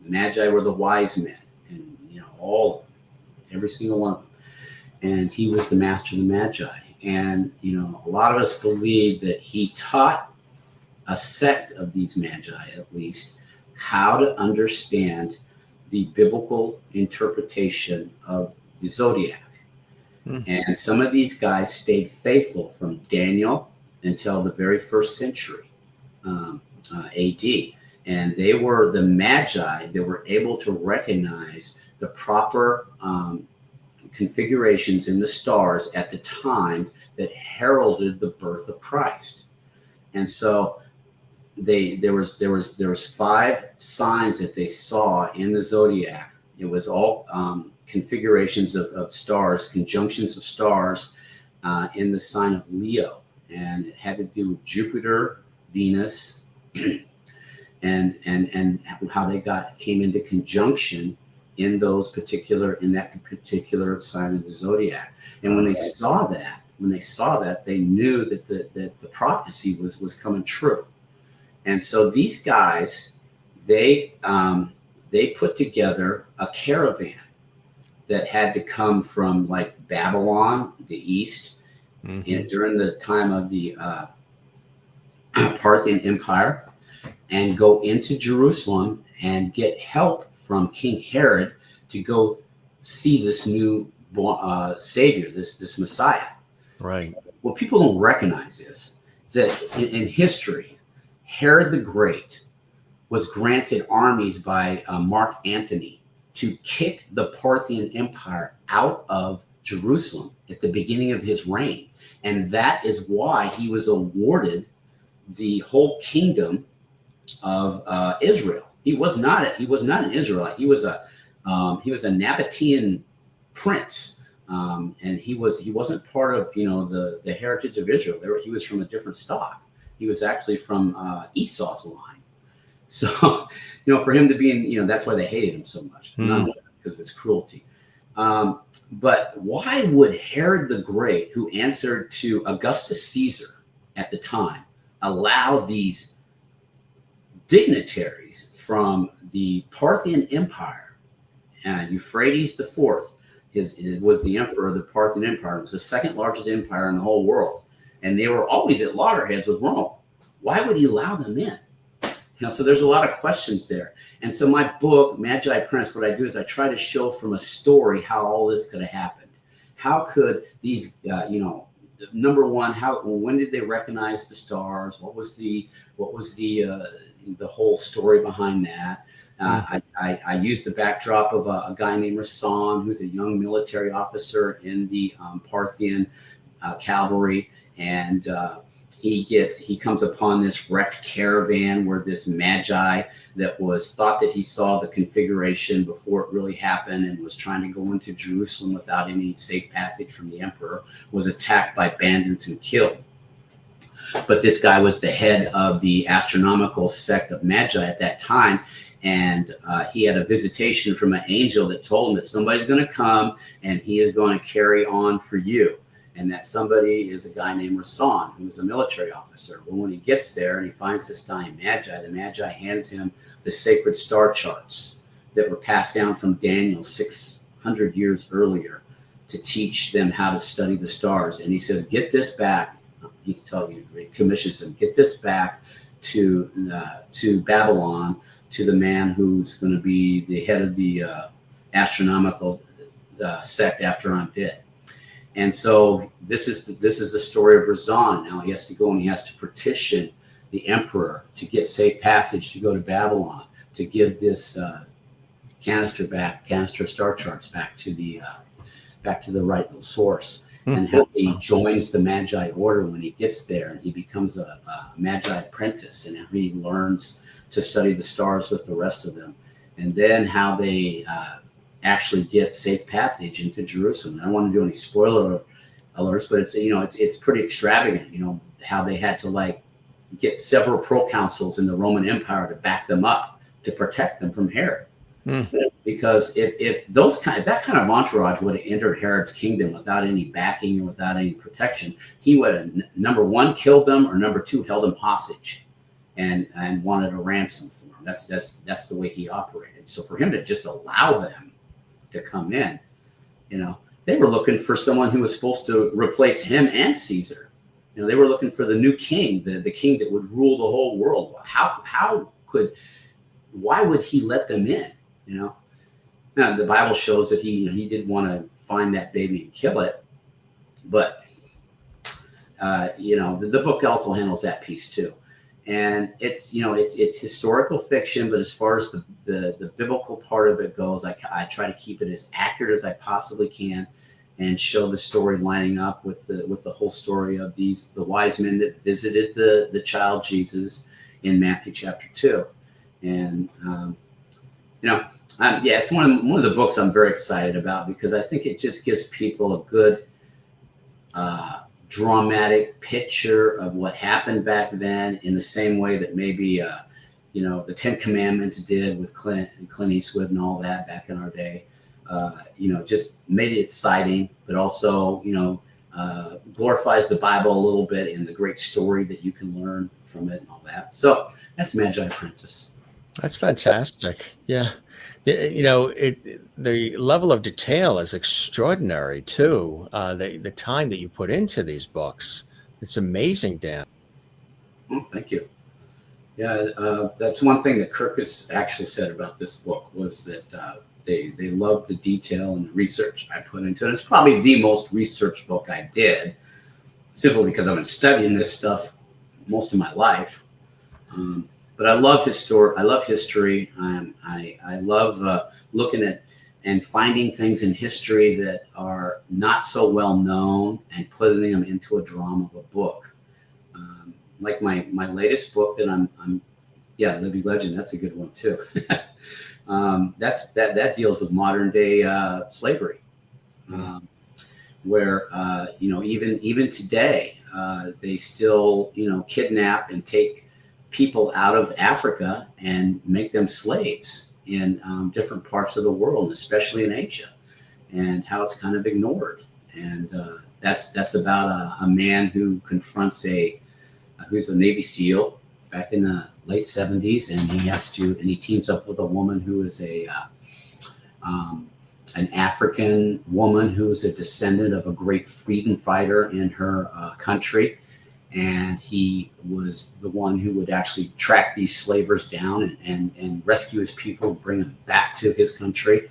The Magi were the wise men, and all of them, every single one of them. And he was the master of the Magi. And a lot of us believe that he taught a sect of these Magi, at least, how to understand the biblical interpretation of the zodiac. And some of these guys stayed faithful from Daniel until the very first century AD. And they were the Magi that were able to recognize the proper configurations in the stars at the time that heralded the birth of Christ. And so there was 5 signs that they saw in the zodiac. It was all configurations of stars, conjunctions of stars in the sign of Leo, and it had to do with Jupiter, Venus, and how they came into conjunction in that particular sign of the zodiac. And when they saw that, they knew that the prophecy was coming true. And so these guys, they put together a caravan that had to come from like Babylon, the east, and during the time of the Parthian Empire, and go into Jerusalem and get help from King Herod to go see this new Savior, this Messiah. Right. What people don't recognize is that in history, Herod the Great was granted armies by Mark Antony to kick the Parthian Empire out of Jerusalem at the beginning of his reign. And that is why he was awarded the whole kingdom of Israel. He was not an Israelite. He was a Nabatean prince, and he wasn't part of the heritage of Israel. He was from a different stock. He was actually from Esau's line. So for him to be in, that's why they hated him so much, not because of his cruelty. But why would Herod the Great, who answered to Augustus Caesar at the time, allow these dignitaries from the Parthian Empire Euphrates the Fourth. It was the emperor of the Parthian Empire. It was the second largest empire in the whole world, and they were always at loggerheads with Rome. Why would he allow them in? So there's a lot of questions there. And so my book, Magi Prince, what I do is I try to show from a story how all this could have happened. How could these, number one, when did they recognize the stars? What was the whole story behind that? I used the backdrop of a guy named Rasan, who's a young military officer in the Parthian cavalry, and he comes upon this wrecked caravan where this magi that was thought that he saw the configuration before it really happened and was trying to go into Jerusalem without any safe passage from the emperor, was attacked by bandits and killed. But this guy was the head of the astronomical sect of Magi at that time, and he had a visitation from an angel that told him that somebody's going to come and he is going to carry on for you. And that somebody is a guy named Rasan, who is a military officer. Well, when he gets there and he finds this guy in Magi, the Magi hands him the sacred star charts that were passed down from Daniel 600 years earlier to teach them how to study the stars. And he says, get this back. He's telling you, he commissions him, get this back to Babylon, to the man who's going to be the head of the astronomical sect after I'm dead. And so this is the story of Rasan. Now he has to go and he has to petition the emperor to get safe passage to go to Babylon, to give this canister of star charts back to the rightful source. And how he joins the Magi order when he gets there, and he becomes a Magi apprentice, and he learns to study the stars with the rest of them. And then how they actually get safe passage into Jerusalem. I don't want to do any spoiler alerts, but it's pretty extravagant, how they had to get several proconsuls in the Roman Empire to back them up to protect them from Herod. Because if that kind of entourage would have entered Herod's kingdom without any backing and without any protection, he would have, number one, killed them, or number two, held them hostage and wanted a ransom for them. That's the way he operated. So for him to just allow them to come in, they were looking for someone who was supposed to replace him and Caesar. They were looking for the new king, the king that would rule the whole world. Why would he let them in? Now the Bible shows that he did want to find that baby and kill it, but the book also handles that piece too. And it's historical fiction, but as far as the biblical part of it goes, I try to keep it as accurate as I possibly can and show the story lining up with the whole story of the wise men that visited the child Jesus in Matthew chapter 2. And it's one of the books I'm very excited about, because I think it just gives people a good dramatic picture of what happened back then, in the same way that maybe the Ten Commandments did with Clint Eastwood and all that back in our day. Just made it exciting, but also glorifies the Bible a little bit and the great story that you can learn from it and all that. So that's Magi Apprentice. That's fantastic. Yeah. The level of detail is extraordinary too. The time that you put into these books, it's amazing, Dan. Oh, thank you. Yeah, that's one thing that Kirkus actually said about this book, was that they loved the detail and the research I put into it. It's probably the most researched book I did, simply because I've been studying this stuff most of my life. But I love history. I love looking at and finding things in history that are not so well known and putting them into a drama of a book. Like my latest book that I'm Living Legend. That's a good one too. That deals with modern day slavery, where even today they still kidnap and take people out of Africa and make them slaves in different parts of the world, especially in Asia, and how it's kind of ignored. And that's about a man who confronts who's a Navy SEAL back in the late 70s, and he teams up with a woman who is an African woman who is a descendant of a great freedom fighter in her country. And he was the one who would actually track these slavers down and rescue his people, bring them back to his country.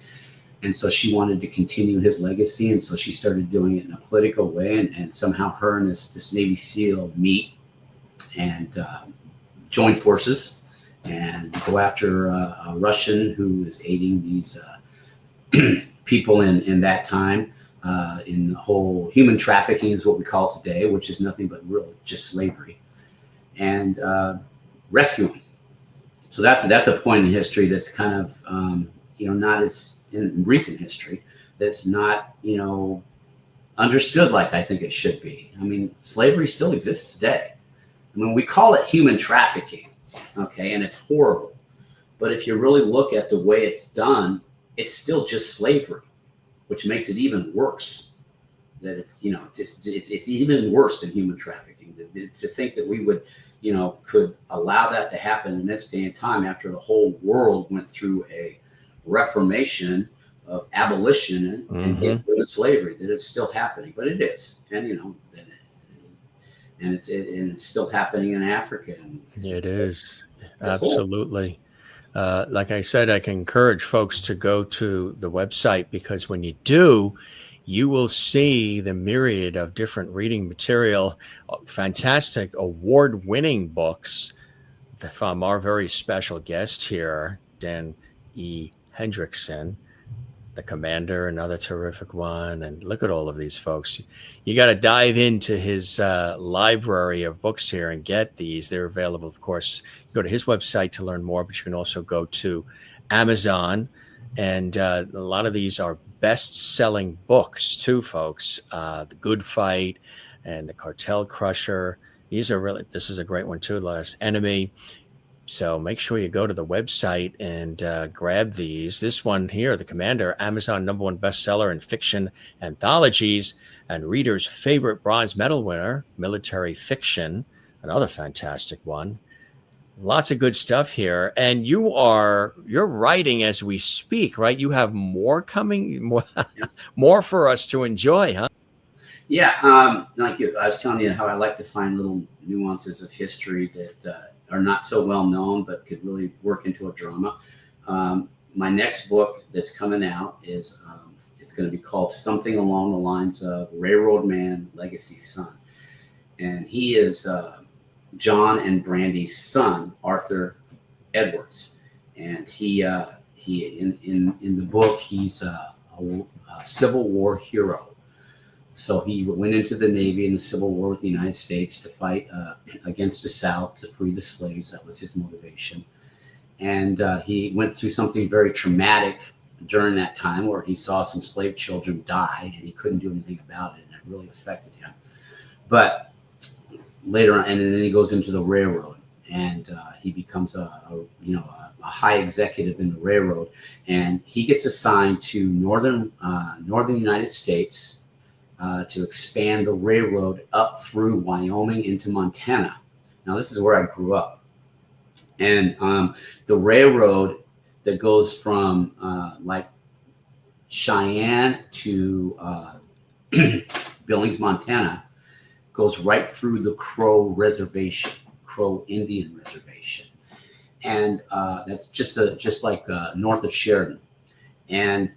And so she wanted to continue his legacy. And so she started doing it in a political way. And somehow her and this Navy SEAL meet and join forces and go after a Russian who is aiding these people in that time. In the whole human trafficking is what we call it today, which is nothing but really just slavery, and rescue them. So that's a point in history that's kind of not as in recent history, that's not understood like I think it should be. I mean, slavery still exists today. I mean, we call it human trafficking, okay, and it's horrible. But if you really look at the way it's done, it's still just slavery, which makes it even worse. That it's it's even worse than human trafficking. To think that we would could allow that to happen in this day and time after the whole world went through a reformation of abolition and getting rid of slavery, that it's still happening, but it is, and it's still happening in Africa. And it is absolutely. Like I said, I can encourage folks to go to the website, because when you do, you will see the myriad of different reading material, fantastic award-winning books from our very special guest here, Dan E. Hendrickson, the Commander, another terrific one. And look at all of these folks. You got to dive into his library of books here and get these. They're available, of course. You go to his website to learn more, but you can also go to Amazon. And a lot of these are best-selling books too, folks. The Good Fight and The Cartel Crusher. This is a great one too, The Last Enemy. So make sure you go to the website and grab these. This one here, The Commander, Amazon #1 bestseller in fiction anthologies and readers' favorite bronze medal winner, military fiction, another fantastic one. Lots of good stuff here. And you're writing as we speak, right? You have more coming, more for us to enjoy, huh? Yeah, like I was telling you how I like to find little nuances of history that are not so well known, but could really work into a drama. My next book that's coming out is it's going to be called something along the lines of Railroad Man, Legacy Son, and he is John and Brandy's son, Arthur Edwards, and he in the book he's a Civil War hero. So he went into the Navy in the Civil War with the United States to fight against the South to free the slaves. That was his motivation. And he went through something very traumatic during that time where he saw some slave children die and he couldn't do anything about it. And it really affected him. But later on, and then he goes into the railroad and he becomes a high executive in the railroad. And he gets assigned to northern United States to expand the railroad up through Wyoming into Montana. Now, this is where I grew up. And the railroad that goes from like Cheyenne to Billings, Montana, goes right through the Crow Reservation, Crow Indian Reservation. And that's just like north of Sheridan. And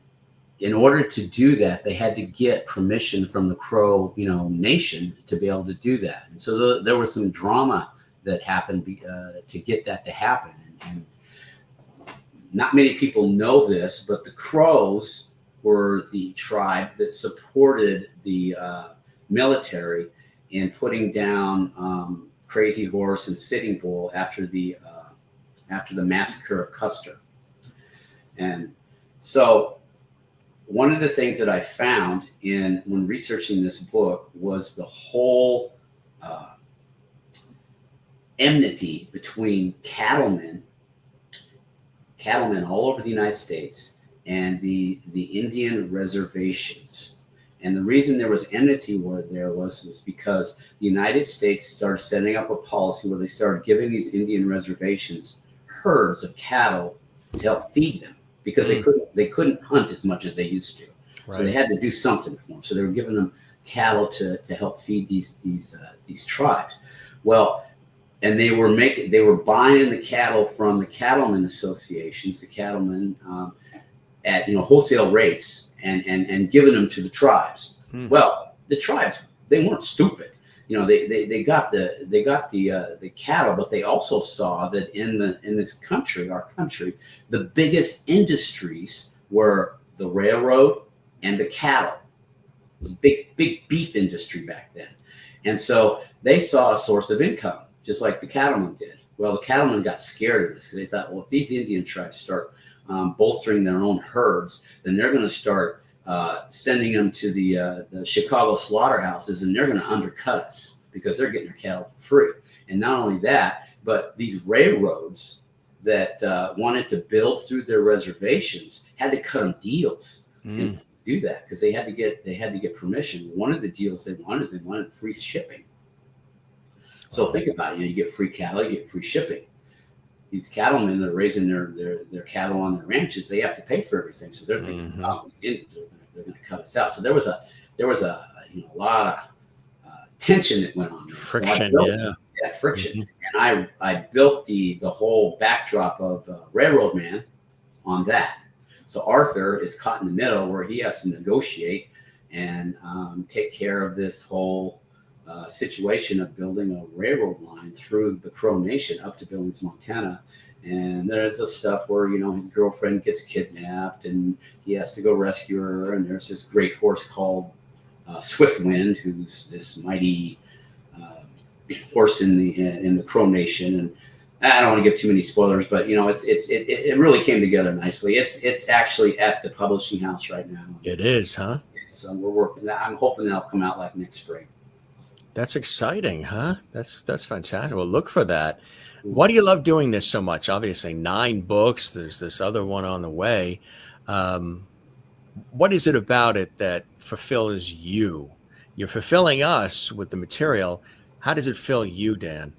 in order to do that, they had to get permission from the Crow, nation to be able to do that. And so there was some drama that happened to get that to happen. And not many people know this, but the Crows were the tribe that supported the military in putting down Crazy Horse and Sitting Bull after the massacre of Custer. And so one of the things that I found when researching this book was the whole enmity between cattlemen all over the United States and the Indian reservations. And the reason there was enmity was because the United States started setting up a policy where they started giving these Indian reservations herds of cattle to help feed them. because they couldn't hunt as much as they used to. Right. So they had to do something for them. So they were giving them cattle to help feed these tribes. Well, and they were buying the cattle from the cattlemen associations, the cattlemen at wholesale rates, and giving them to the tribes. Well, the tribes, they weren't stupid. They got the cattle, but they also saw that in this country, our country, the biggest industries were the railroad and the cattle. It was a big beef industry back then. And so they saw a source of income, just like the cattlemen did. Well, the cattlemen got scared of this because they thought, well, if these Indian tribes start bolstering their own herds, then they're going to start sending them to the Chicago slaughterhouses, and they're going to undercut us because they're getting their cattle for free. And not only that, but these railroads that wanted to build through their reservations had to cut them deals and do that because they had to get permission. One of the deals they wanted free shipping. So think about it. You get free cattle, you get free shipping. These cattlemen that are raising their cattle on their ranches, they have to pay for everything. So they're thinking, oh, these Indians they're going to cut us out. So there was a lot of tension that went on there. Friction, so friction. And I built the whole backdrop of Railroad Man on that. So Arthur is caught in the middle where he has to negotiate and take care of this whole situation of building a railroad line through the Crow Nation up to Billings, Montana. And there's this stuff where, his girlfriend gets kidnapped and he has to go rescue her. And there's this great horse called Swiftwind, who's this mighty horse in the Crow Nation. And I don't want to give too many spoilers, but it really came together nicely. It's actually at the publishing house right now. It is, huh? So we're working. I'm hoping that'll come out like next spring. That's exciting, huh? That's fantastic. Well, look for that. Why do you love doing this so much? Obviously, 9 books. There's this other one on the way. What is it about it that fulfills you? You're fulfilling us with the material. How does it fill you, Dan?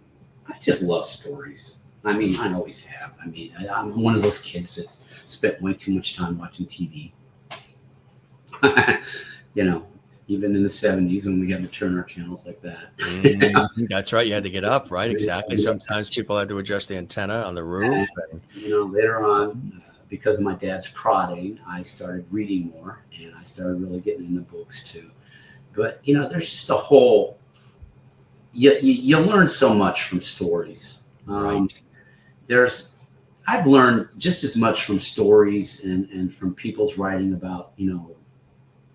I just love stories. I mean, I always have. I mean, I'm one of those kids that's spent way too much time watching TV. Even in the 70s when we had to turn our channels like that. That's right. You had to get up, right? Exactly. Sometimes people had to adjust the antenna on the roof. And, later on, because of my dad's prodding, I started reading more and I started really getting into books too. But, there's just a whole, you learn so much from stories. Right. I've learned just as much from stories and from people's writing about,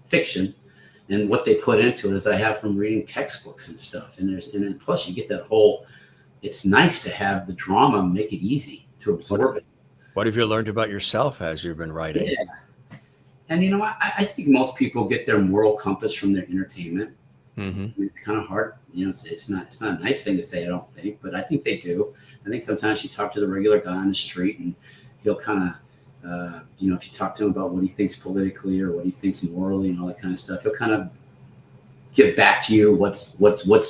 fiction and what they put into it as I have from reading textbooks and stuff. And then plus you get that whole, it's nice to have the drama make it easy to absorb it. What have you learned about yourself as you've been writing? Yeah. And, I think most people get their moral compass from their entertainment. Mm-hmm. I mean, it's kind of hard. It's not a nice thing to say, I don't think, but I think they do. I think sometimes you talk to the regular guy on the street and he'll kind of, if you talk to him about what he thinks politically or what he thinks morally and all that kind of stuff, he'll kind of give back to you what's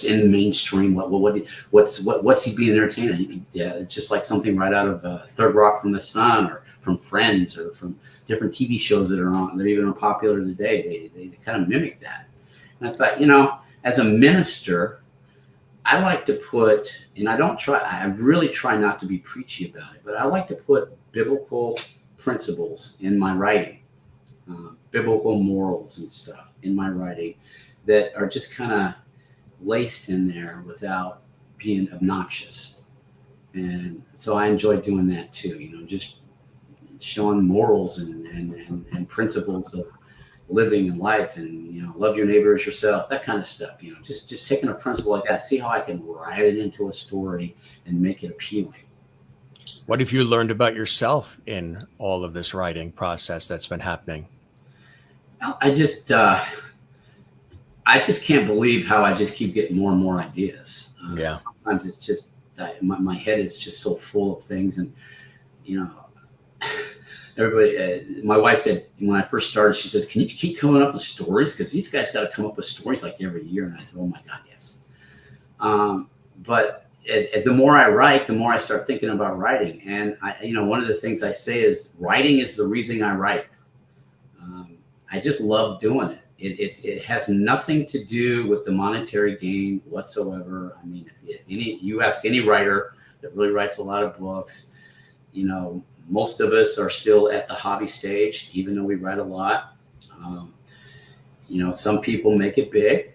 in the mainstream. What's he being entertained? Just like something right out of Third Rock from the Sun or from Friends or from different TV shows that are on. They're even popular today. They kind of mimic that. And I thought, as a minister, I like to put, and I really try not to be preachy about it, but I like to put biblical principles in my writing, biblical morals and stuff in my writing that are just kind of laced in there without being obnoxious. And so I enjoy doing that too, just showing morals and principles of living in life and, love your neighbor as yourself, that kind of stuff, just taking a principle like that, see how I can write it into a story and make it appealing. What have you learned about yourself in all of this writing process that's been happening? Well, I just can't believe how I just keep getting more and more ideas. Sometimes it's just, my head is just so full of things. And, everybody, my wife said, when I first started, she says, can you keep coming up with stories? Because these guys got to come up with stories like every year. And I said, oh my God, yes. But as the more I write, the more I start thinking about writing. And one of the things I say is writing is the reason I write. I just love doing it. It has nothing to do with the monetary gain whatsoever. I mean, if you ask any writer that really writes a lot of books, most of us are still at the hobby stage, even though we write a lot. Some people make it big,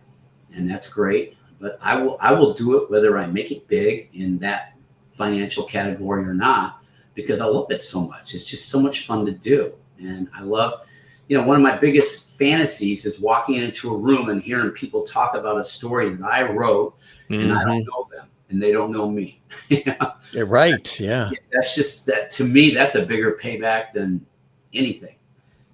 and that's great. But I will do it whether I make it big in that financial category or not, because I love it so much. It's just so much fun to do, and I love. One of my biggest fantasies is walking into a room and hearing people talk about a story that I wrote, and I don't know them, and they don't know me. You're right. Yeah. That's just that to me. That's a bigger payback than anything.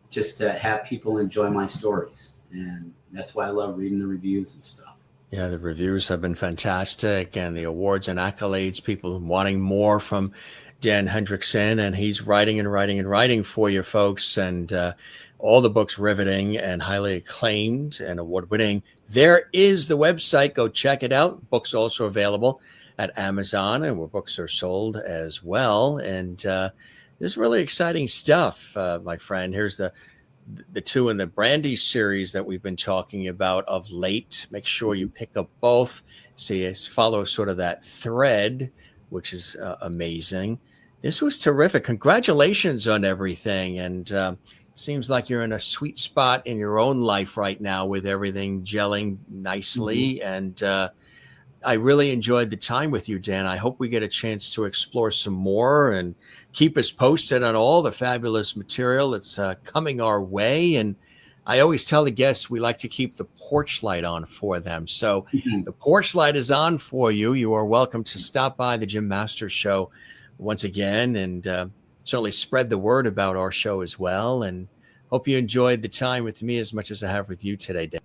Just to have people enjoy my stories, and that's why I love reading the reviews and stuff. Yeah, the reviews have been fantastic, and the awards and accolades. People wanting more from Dan Hendrickson, and he's writing and writing and writing for you folks, and all the books riveting and highly acclaimed and award-winning. There is the website. Go check it out. Books also available at Amazon and where books are sold as well. And this is really exciting stuff, my friend. Here's the two in the Brandy series that we've been talking about of late. Make sure you pick up both. See, follow sort of that thread, which is amazing. This was terrific. Congratulations on everything. And seems like you're in a sweet spot in your own life right now with everything gelling nicely. And I really enjoyed the time with you, Dan. I hope we get a chance to explore some more and keep us posted on all the fabulous material that's coming our way. And I always tell the guests we like to keep the porch light on for them. So the porch light is on for you. You are welcome to stop by the Jim Masters Show once again, and certainly spread the word about our show as well. And hope you enjoyed the time with me as much as I have with you today, Dan.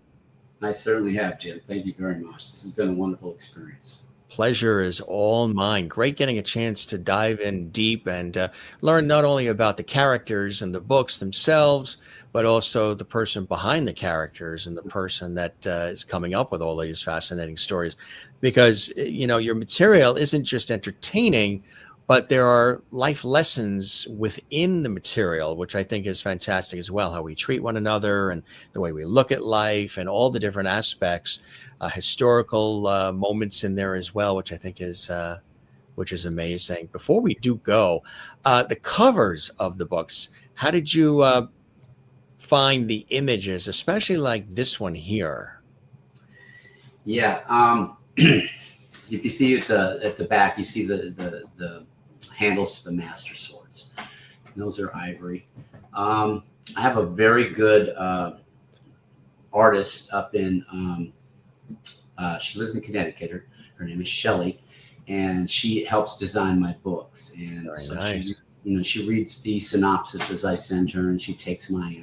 I certainly have, Jim. Thank you very much. This has been a wonderful experience. Pleasure is all mine. Great getting a chance to dive in deep and learn not only about the characters and the books themselves, but also the person behind the characters and the person that is coming up with all these fascinating stories. Because, your material isn't just entertaining, but there are life lessons within the material, which I think is fantastic as well. How we treat one another and the way we look at life and all the different aspects, historical moments in there as well, which I think is amazing. Before we do go, the covers of the books, how did you find the images, especially like this one here? Yeah. If you see at the back, you see the handles to the master swords. And those are ivory. I have a very good artist up in. She lives in Connecticut. Her name is Shelley, and she helps design my books. And Very so nice. she reads the synopsis as I send her, and she takes my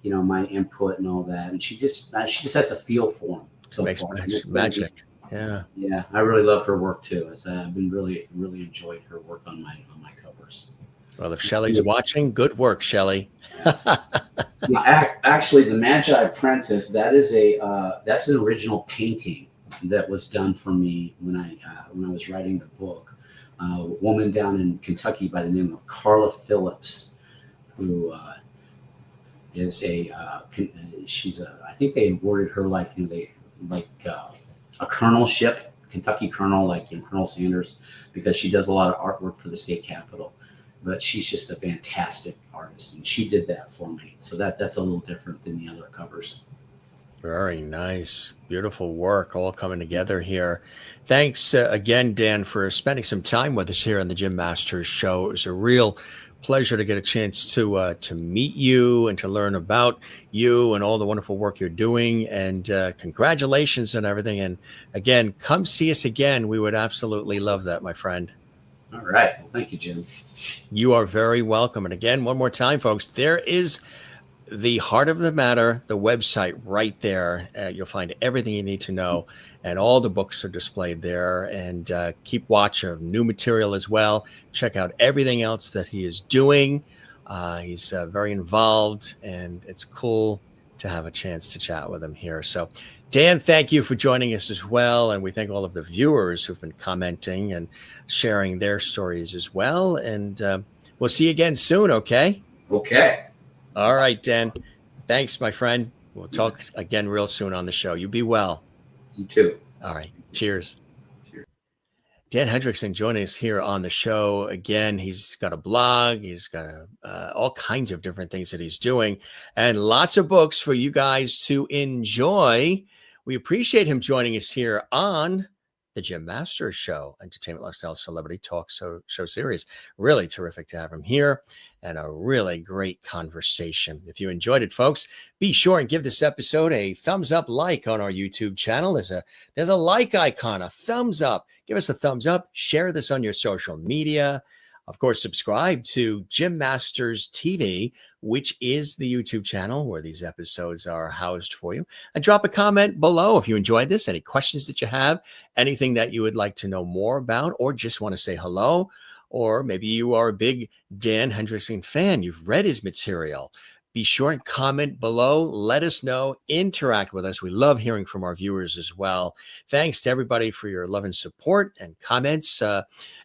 my input and all that, and she just has a feel for them. So Makes far. magic. Yeah. Yeah, I really love her work too. I've been really enjoyed her work on my covers. Well, if Shelley's watching, good work, Shelley. Actually, the Magi Princess, that's an original painting that was done for me when I was writing the book. A woman down in Kentucky by the name of Carla Phillips, who is I think they awarded her a colonelship, Kentucky colonel, like Colonel Sanders, because she does a lot of artwork for the state capitol. But she's just a fantastic artist, and she did that for me. So that's a little different than the other covers. Very nice. Beautiful work all coming together here. Thanks again, Dan, for spending some time with us here on the Jim Masters Show. It was a real pleasure to get a chance to meet you and to learn about you and all the wonderful work you're doing. And congratulations on everything. And again, come see us again. We would absolutely love that, my friend. All right. Well, thank you, Jim. You are very welcome. And again, one more time, folks, there is the heart of the matter, the website right there. You'll find everything you need to know, and all the books are displayed there. And keep watch of new material as well. Check out everything else that he is doing. He's very involved, and it's cool to have a chance to chat with him here. So, Dan, thank you for joining us as well. And we thank all of the viewers who've been commenting and sharing their stories as well. And we'll see you again soon, okay? Okay. All right, Dan. Thanks, my friend. We'll talk again real soon on the show. You be well. You too. All right. Cheers. Cheers. Dan Hendrickson joining us here on the show again. He's got a blog. He's got all kinds of different things that he's doing and lots of books for you guys to enjoy. We appreciate him joining us here on the Jim Masters Show, Entertainment Lifestyle Celebrity Talk Show series. Really terrific to have him here and a really great conversation. If you enjoyed it, folks, be sure and give this episode a thumbs up like on our YouTube channel. There's a like icon, a thumbs up. Give us a thumbs up. Share this on your social media. Of course, subscribe to Jim Masters TV, which is the YouTube channel where these episodes are housed for you. And drop a comment below if you enjoyed this, any questions that you have, anything that you would like to know more about, or just want to say hello. Or maybe you are a big Dan Hendrickson fan. You've read his material. Be sure and comment below. Let us know. Interact with us. We love hearing from our viewers as well. Thanks to everybody for your love and support and comments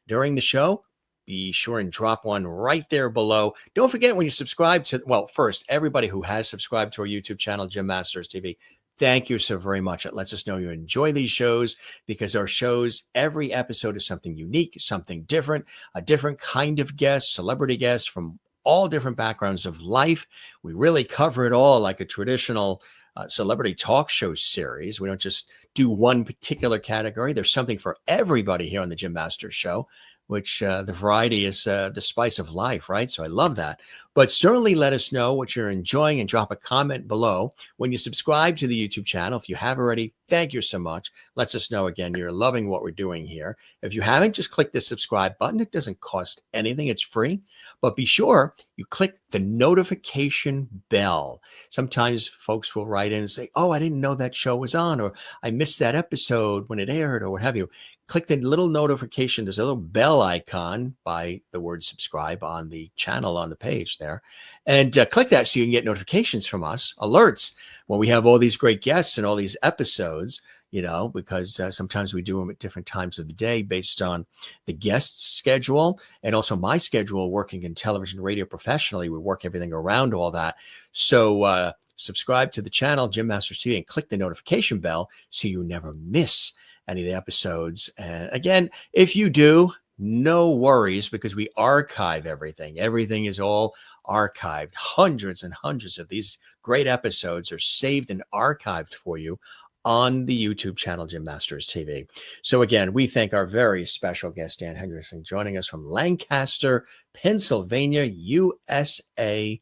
during the show. Be sure and drop one right there below. Don't forget when you subscribe to, well, first, everybody who has subscribed to our YouTube channel, Jim Masters TV, thank you so very much. It lets us know you enjoy these shows because our shows, every episode is something unique, something different, a different kind of guest, celebrity guest from all different backgrounds of life. We really cover it all like a traditional celebrity talk show series. We don't just do one particular category. There's something for everybody here on the Jim Masters Show, which the variety is the spice of life, right? So I love that. But certainly let us know what you're enjoying and drop a comment below. When you subscribe to the YouTube channel, if you have already, thank you so much. Lets us know again you're loving what we're doing here. If you haven't, just click the subscribe button. It doesn't cost anything. It's free. But be sure you click the notification bell. Sometimes folks will write in and say, oh, I didn't know that show was on, or I missed that episode when it aired, or what have you. Click the little notification. There's a little bell icon by the word subscribe on the channel on the page there. And click that so you can get notifications from us, alerts, when we have all these great guests and all these episodes, you know, because sometimes we do them at different times of the day based on the guest's schedule and also my schedule working in television, radio professionally. We work everything around all that. So subscribe to the channel, Jim Masters TV, and click the notification bell so you never miss any of the episodes. And again, if you do, no worries, because we archive everything. Everything is all archived. Hundreds and hundreds of these great episodes are saved and archived for you on the YouTube channel, Jim Masters TV. So again, we thank our very special guest, Dan Hendrickson, joining us from Lancaster, Pennsylvania, USA.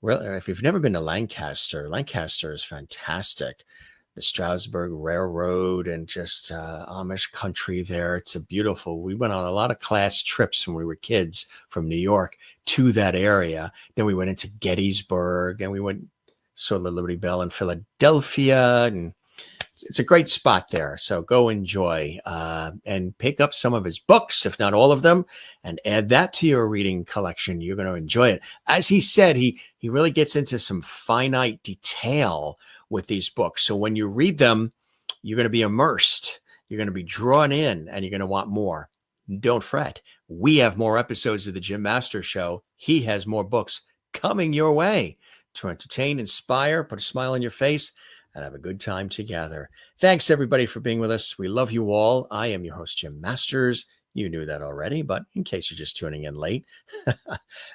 Well, if you've never been to Lancaster, Lancaster is fantastic. The Stroudsburg Railroad and just Amish country there. It's a beautiful, we went on a lot of class trips when we were kids from New York to that area. Then we went into Gettysburg and we went, saw the Liberty Bell in Philadelphia. And it's a great spot there. So go enjoy and pick up some of his books, if not all of them, and add that to your reading collection. You're going to enjoy it. As he said, he really gets into some finite detail with these books. So when you read them, you're going to be immersed. You're going to be drawn in and you're going to want more. Don't fret. We have more episodes of the Jim Masters Show. He has more books coming your way to entertain, inspire, put a smile on your face, and have a good time together. Thanks, everybody, for being with us. We love you all. I am your host, Jim Masters. You knew that already, but in case you're just tuning in late.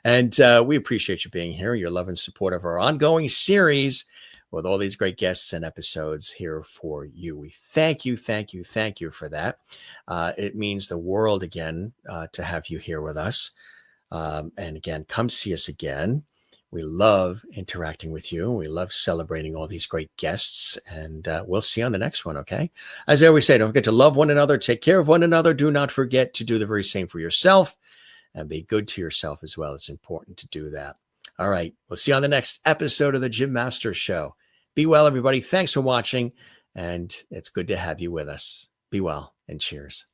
And we appreciate you being here, your love and support of our ongoing series with all these great guests and episodes here for you. We thank you for that. It means the world again to have you here with us. And again, come see us again. We love interacting with you. We love celebrating all these great guests. And we'll see you on the next one, okay? As I always say, don't forget to love one another, take care of one another. Do not forget to do the very same for yourself and be good to yourself as well. It's important to do that. All right. We'll see you on the next episode of the Jim Masters Show. Be well, everybody. Thanks for watching. And it's good to have you with us. Be well and cheers.